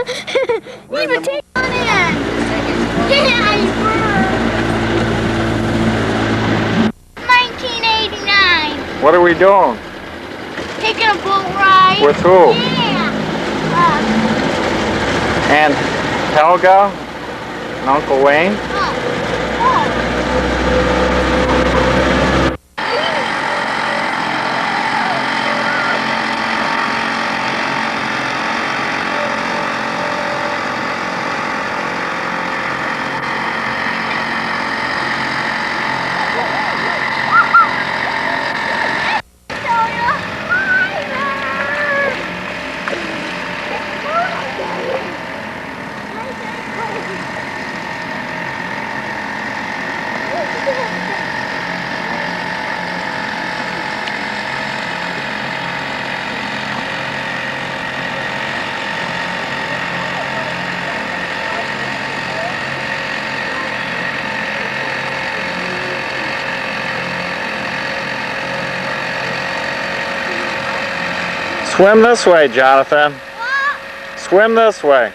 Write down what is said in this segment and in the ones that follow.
Leave a tape on it. Yeah, you were. 1989. What are we doing? Taking a boat ride. With who? Yeah. And Helga and Uncle Wayne? Swim this way, Jonathan. What? Swim this way.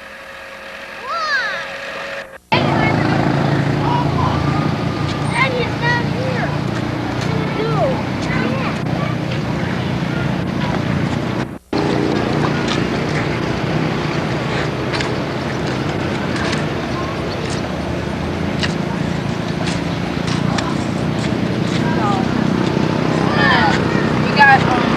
Daddy's not here. We got $1.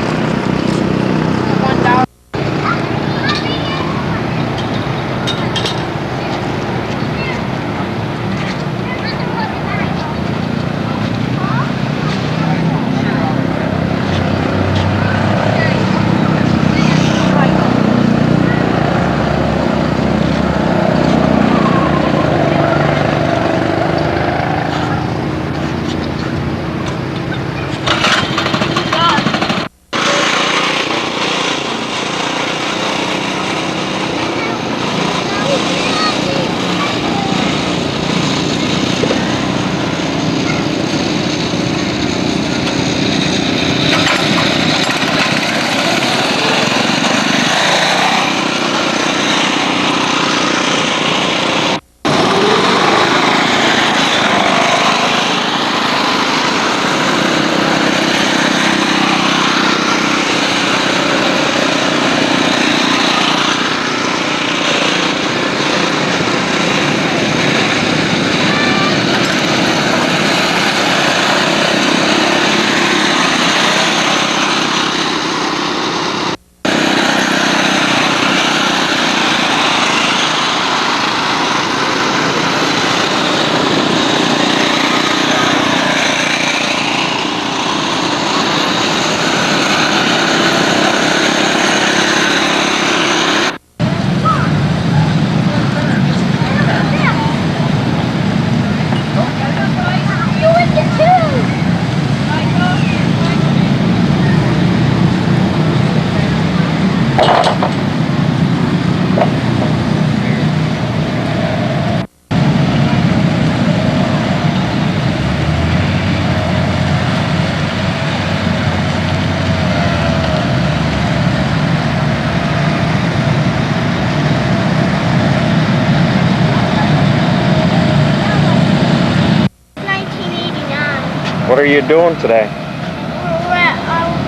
What are you doing today? We're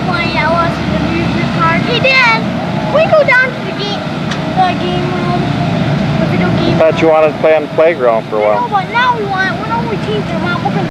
playing out us in the amusement park. Hey, Dad, can we go down to the game room? The video game I thought you wanted to play on the playground for a room? while. No, but now we're only teams. We're